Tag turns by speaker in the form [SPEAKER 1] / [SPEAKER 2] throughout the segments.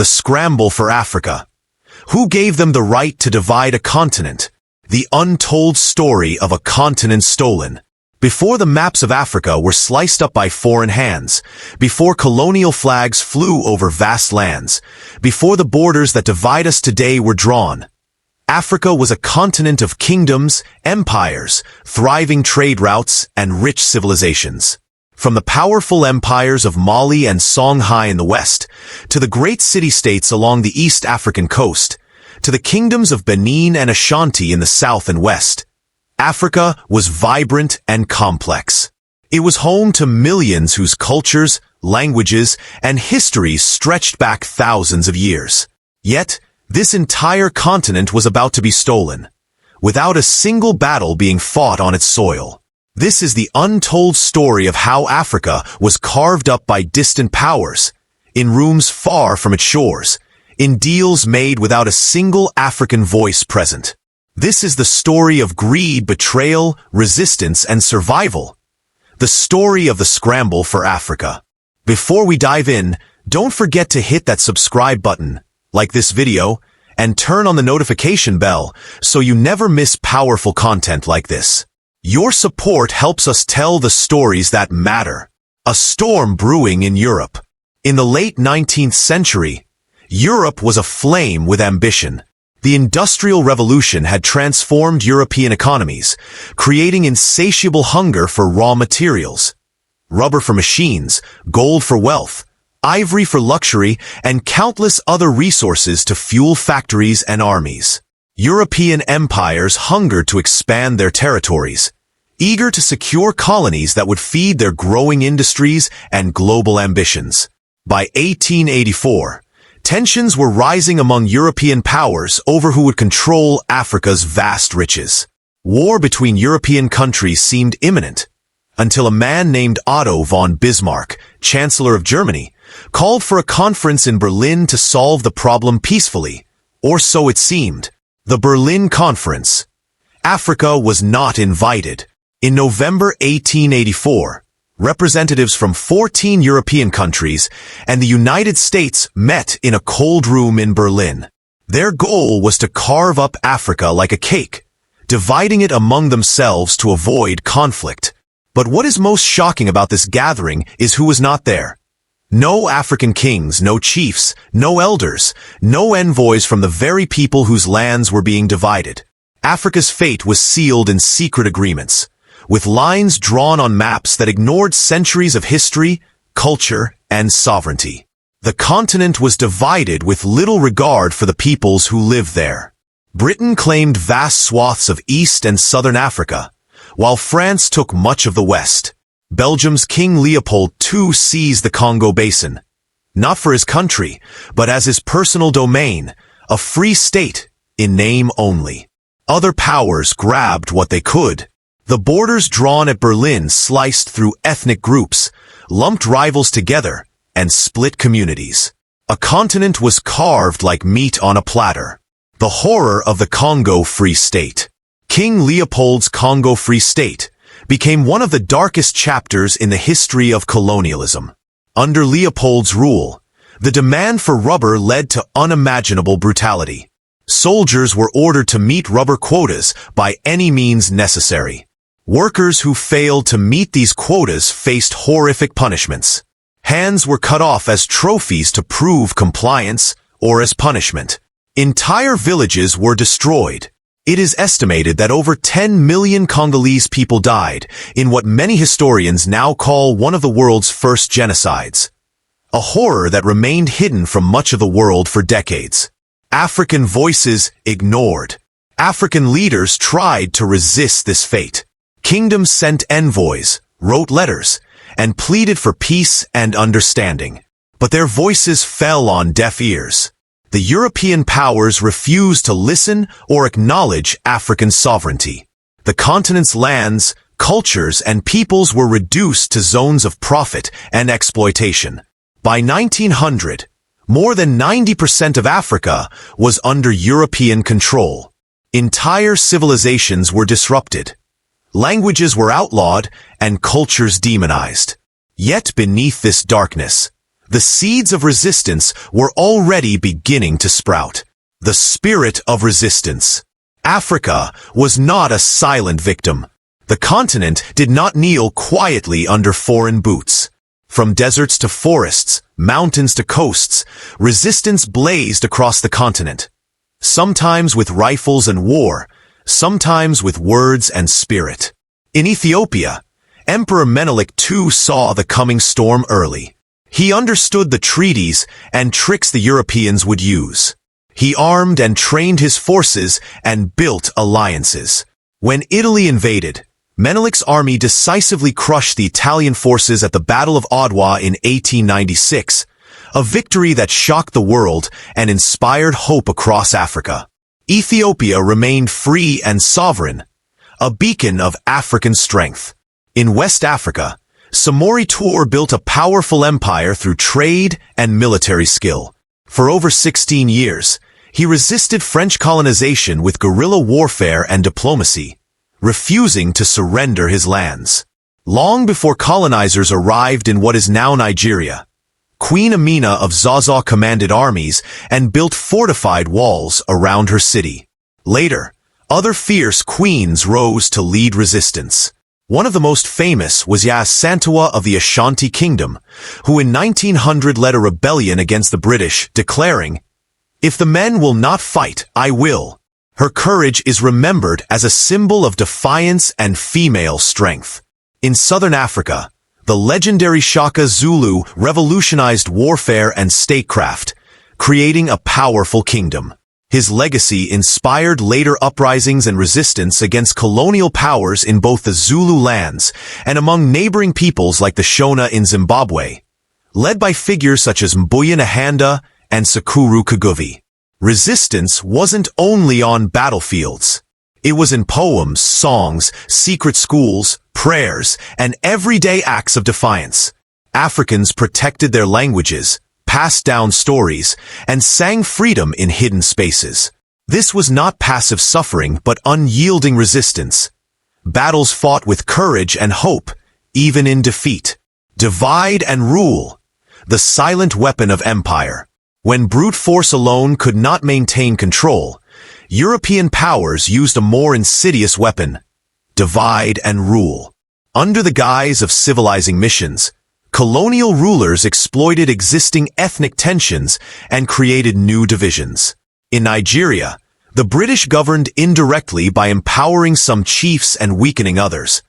[SPEAKER 1] the scramble for Africa. Who gave them the right to divide a continent? The untold story of a continent stolen. Before the maps of Africa were sliced up by foreign hands, before colonial flags flew over vast lands, before the borders that divide us today were drawn, Africa was a continent of kingdoms, empires, thriving trade routes, and rich civilizations. From the powerful empires of Mali and Songhai in the west, to the great city-states along the East African coast, to the kingdoms of Benin and Ashanti in the south and west, Africa was vibrant and complex. It was home to millions whose cultures, languages, and histories stretched back thousands of years. Yet, this entire continent was about to be stolen, without a single battle being fought on its soil. This is the untold story of how Africa was carved up by distant powers, in rooms far from its shores, in deals made without a single African voice present. This is the story of greed, betrayal, resistance, and survival. The story of the scramble for Africa. Before we dive in, don't forget to hit that subscribe button, like this video, and turn on the notification bell so you never miss powerful content like this. Your support helps us tell the stories that matter. A storm brewing in Europe. In the late 19th century, Europe was aflame with ambition. The Industrial Revolution had transformed European economies, creating insatiable hunger for raw materials. Rubber for machines, gold for wealth, ivory for luxury, and countless other resources to fuel factories and armies. European empires hungered to expand their territories, eager to secure colonies that would feed their growing industries and global ambitions. By 1884, tensions were rising among European powers over who would control Africa's vast riches. War between European countries seemed imminent, until a man named Otto von Bismarck, Chancellor of Germany, called for a conference in Berlin to solve the problem peacefully, or so it seemed. The Berlin Conference. Africa was not invited. In November 1884, representatives from 14 European countries and the United States met in a cold room in Berlin. Their goal was to carve up Africa like a cake, dividing it among themselves to avoid conflict. But what is most shocking about this gathering is who was not there. No African kings, no chiefs, no elders, no envoys from the very people whose lands were being divided. Africa's fate was sealed in secret agreements, with lines drawn on maps that ignored centuries of history, culture, and sovereignty. The continent was divided with little regard for the peoples who lived there. Britain claimed vast swaths of East and Southern Africa, while France took much of the West. Belgium's King Leopold II seized the Congo Basin, not for his country, but as his personal domain, a free state, in name only. Other powers grabbed what they could. The borders drawn at Berlin sliced through ethnic groups, lumped rivals together, and split communities. A continent was carved like meat on a platter. The horror of the Congo Free State. King Leopold's Congo Free State became one of the darkest chapters in the history of colonialism. Under Leopold's rule, the demand for rubber led to unimaginable brutality. Soldiers were ordered to meet rubber quotas by any means necessary. Workers who failed to meet these quotas faced horrific punishments. Hands were cut off as trophies to prove compliance or as punishment. Entire villages were destroyed. It is estimated that over 10 million Congolese people died in what many historians now call one of the world's first genocides. A horror that remained hidden from much of the world for decades. African voices ignored. African leaders tried to resist this fate. Kingdoms sent envoys, wrote letters, and pleaded for peace and understanding. But their voices fell on deaf ears. The European powers refused to listen or acknowledge African sovereignty. The continent's lands, cultures, and peoples were reduced to zones of profit and exploitation. By 1900, more than 90% of Africa was under European control. Entire civilizations were disrupted. Languages were outlawed and cultures demonized. Yet beneath this darkness, The seeds of resistance were already beginning to sprout. The spirit of resistance. Africa was not a silent victim. The continent did not kneel quietly under foreign boots. From deserts to forests, mountains to coasts, resistance blazed across the continent. Sometimes with rifles and war, sometimes with words and spirit. In Ethiopia, Emperor Menelik II saw the coming storm early. He understood the treaties and tricks the Europeans would use. He armed and trained his forces and built alliances. When Italy invaded, Menelik's army decisively crushed the Italian forces at the Battle of Adwa in 1896, a victory that shocked the world and inspired hope across Africa. Ethiopia remained free and sovereign, a beacon of African strength. In West Africa, Samori Toure built a powerful empire through trade and military skill. For over 16 years, he resisted French colonization with guerrilla warfare and diplomacy, refusing to surrender his lands. Long before colonizers arrived in what is now Nigeria, Queen Amina of Zaza commanded armies and built fortified walls around her city. Later, other fierce queens rose to lead resistance. One of the most famous was Yasantua of the Ashanti Kingdom, who in 1900 led a rebellion against the British, declaring, "If the men will not fight, I will." Her courage is remembered as a symbol of defiance and female strength. In southern Africa, the legendary Shaka Zulu revolutionized warfare and statecraft, creating a powerful kingdom. His legacy inspired later uprisings and resistance against colonial powers in both the Zulu lands and among neighboring peoples like the Shona in Zimbabwe, led by figures such as Mbuya Nahanda and Sekuru Kaguvi. Resistance wasn't only on battlefields. It was in poems, songs, secret schools, prayers, and everyday acts of defiance. Africans protected their languages, passed down stories, and sang freedom in hidden spaces. This was not passive suffering, but unyielding resistance. Battles fought with courage and hope, even in defeat. Divide and rule, the silent weapon of empire. When brute force alone could not maintain control, European powers used a more insidious weapon: divide and rule. Under the guise of civilizing missions, colonial rulers exploited existing ethnic tensions and created new divisions. In Nigeria, the British governed indirectly by empowering some chiefs and weakening others,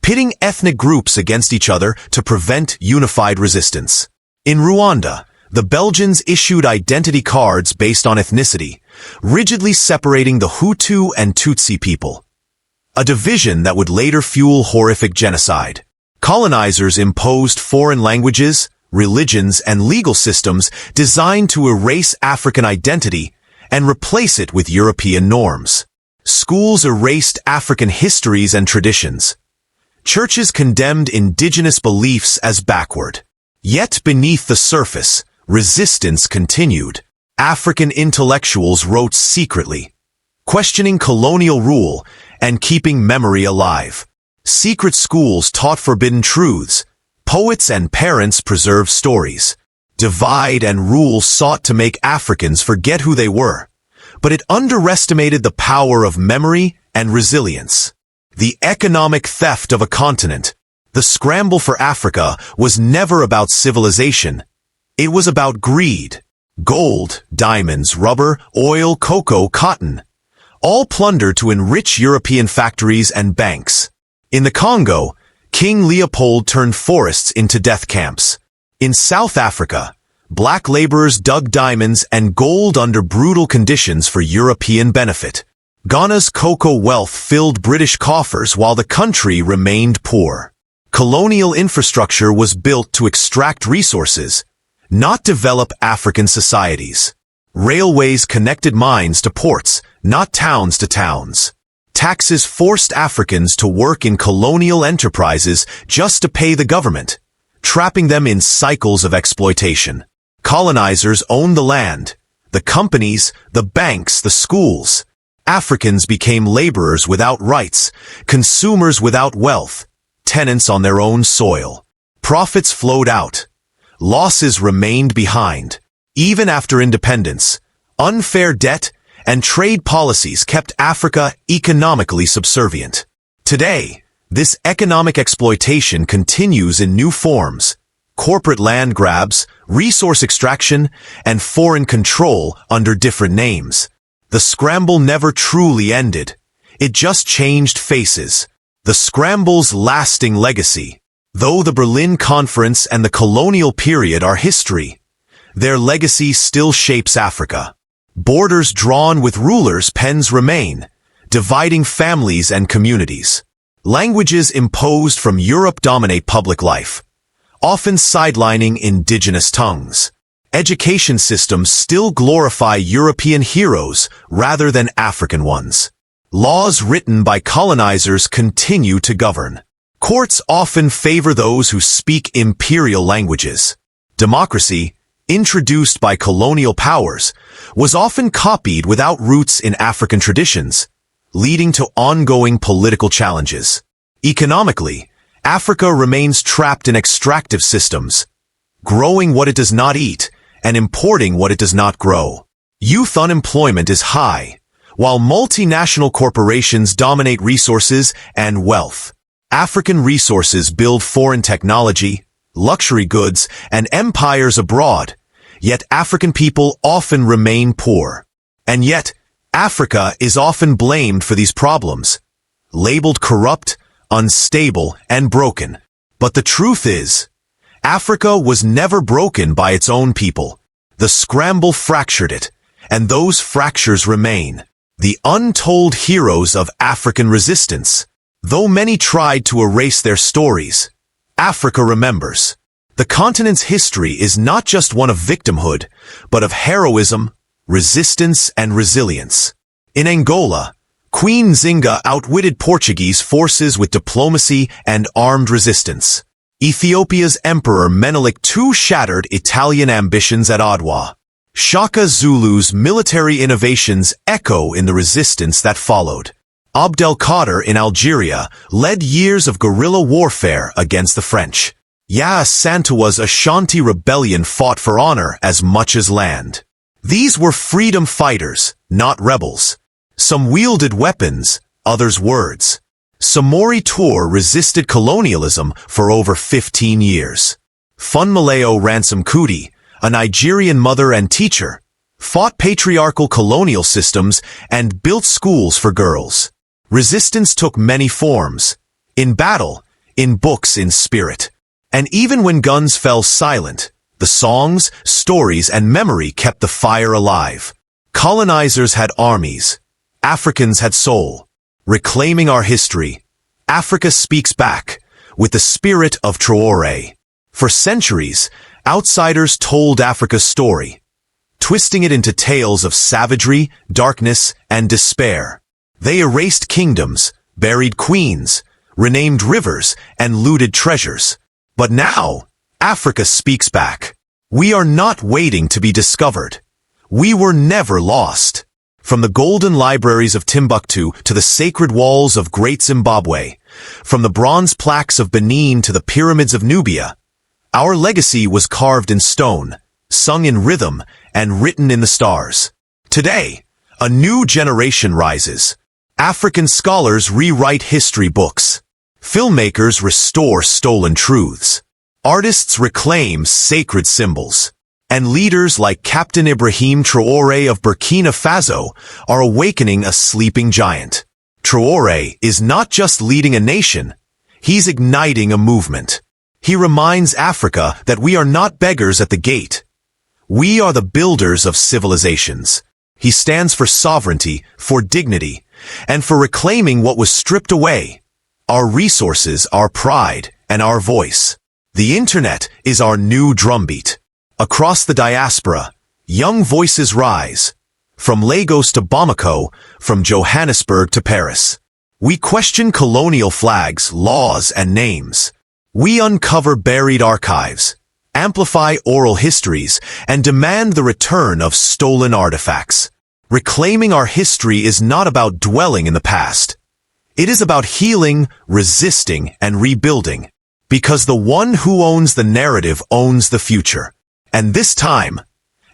[SPEAKER 1] pitting ethnic groups against each other to prevent unified resistance. In Rwanda, the Belgians issued identity cards based on ethnicity, rigidly separating the Hutu and Tutsi people, a division that would later fuel horrific genocide. Colonizers imposed foreign languages, religions, and legal systems designed to erase African identity and replace it with European norms. Schools erased African histories and traditions. Churches condemned indigenous beliefs as backward. Yet beneath the surface, resistance continued. African intellectuals wrote secretly, questioning colonial rule and keeping memory alive. Secret schools taught forbidden truths. Poets and parents preserved stories. Divide and rule sought to make Africans forget who they were, but it underestimated the power of memory and resilience. The economic theft of a continent. The scramble for Africa was never about civilization. It was about greed. Gold, diamonds, rubber, oil, cocoa, cotton, all plundered to enrich European factories and banks. In the Congo, King Leopold turned forests into death camps. In South Africa, black laborers dug diamonds and gold under brutal conditions for European benefit. Ghana's cocoa wealth filled British coffers while the country remained poor. Colonial infrastructure was built to extract resources, not develop African societies. Railways connected mines to ports, not towns to towns. Taxes forced Africans to work in colonial enterprises just to pay the government, trapping them in cycles of exploitation. Colonizers owned the land, the companies, the banks, the schools. Africans became laborers without rights, consumers without wealth, tenants on their own soil. Profits flowed out, losses remained behind. Even after independence, unfair debt and trade policies kept Africa economically subservient. Today, this economic exploitation continues in new forms: corporate land grabs, resource extraction, and foreign control under different names. The scramble never truly ended. It just changed faces. The scramble's lasting legacy. Though the Berlin Conference and the colonial period are history, their legacy still shapes Africa. Borders drawn with rulers' pens remain, dividing families and communities. Languages imposed from Europe dominate public life, often sidelining indigenous tongues. Education systems still glorify European heroes rather than African ones. Laws written by colonizers continue to govern. Courts often favor those who speak imperial languages. Democracy, introduced by colonial powers, was often copied without roots in African traditions, leading to ongoing political challenges. Economically, Africa remains trapped in extractive systems, growing what it does not eat and importing what it does not grow. Youth unemployment is high, while multinational corporations dominate resources and wealth. African resources build foreign technology, luxury goods, and empires abroad, yet African people often remain poor. And yet, Africa is often blamed for these problems, labeled corrupt, unstable, and broken. But the truth is, Africa was never broken by its own people. The scramble fractured it, and those fractures remain. The untold heroes of African resistance. Though many tried to erase their stories, Africa remembers. The continent's history is not just one of victimhood, but of heroism, resistance, and resilience. In Angola, Queen Zinga outwitted Portuguese forces with diplomacy and armed resistance. Ethiopia's Emperor Menelik II shattered Italian ambitions at Adwa. Shaka Zulu's military innovations echo in the resistance that followed. Abdelkader in Algeria led years of guerrilla warfare against the French. Yaa Santua's Ashanti rebellion fought for honor as much as land. These were freedom fighters, not rebels. Some wielded weapons, others words. Samori Toure resisted colonialism for over 15 years. Funmilayo Ransom Kuti, a Nigerian mother and teacher, fought patriarchal colonial systems and built schools for girls. Resistance took many forms. In battle, in books, in spirit. And even when guns fell silent, the songs, stories, and memory kept the fire alive. Colonizers had armies. Africans had soul. Reclaiming our history, Africa speaks back with the spirit of Traoré. For centuries, outsiders told Africa's story, twisting it into tales of savagery, darkness, and despair. They erased kingdoms, buried queens, renamed rivers, and looted treasures. But now, Africa speaks back. We are not waiting to be discovered. We were never lost. From the golden libraries of Timbuktu to the sacred walls of Great Zimbabwe, from the bronze plaques of Benin to the pyramids of Nubia, our legacy was carved in stone, sung in rhythm, and written in the stars. Today, a new generation rises. African scholars rewrite history books. Filmmakers restore stolen truths. Artists reclaim sacred symbols. And leaders like Captain Ibrahim Traoré of Burkina Faso are awakening a sleeping giant. Traoré is not just leading a nation, he's igniting a movement. He reminds Africa that we are not beggars at the gate. We are the builders of civilizations. He stands for sovereignty, for dignity, and for reclaiming what was stripped away. Our resources, our pride, and our voice. The internet is our new drumbeat. Across the diaspora, young voices rise. From Lagos to Bamako, from Johannesburg to Paris. We question colonial flags, laws, and names. We uncover buried archives, amplify oral histories, and demand the return of stolen artifacts. Reclaiming our history is not about dwelling in the past. It is about healing, resisting, and rebuilding. Because the one who owns the narrative owns the future. And this time,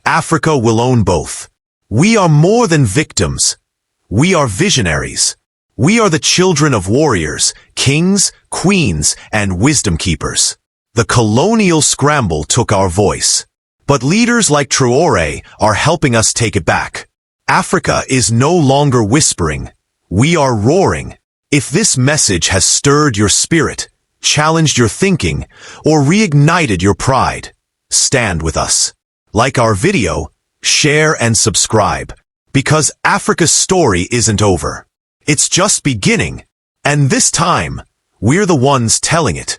[SPEAKER 1] Africa will own both. We are more than victims. We are visionaries. We are the children of warriors, kings, queens, and wisdom keepers. The colonial scramble took our voice. But leaders like Traoré are helping us take it back. Africa is no longer whispering. We are roaring. If this message has stirred your spirit, challenged your thinking, or reignited your pride, stand with us. Like our video, share and subscribe. Because Africa's story isn't over. It's just beginning. And this time, we're the ones telling it.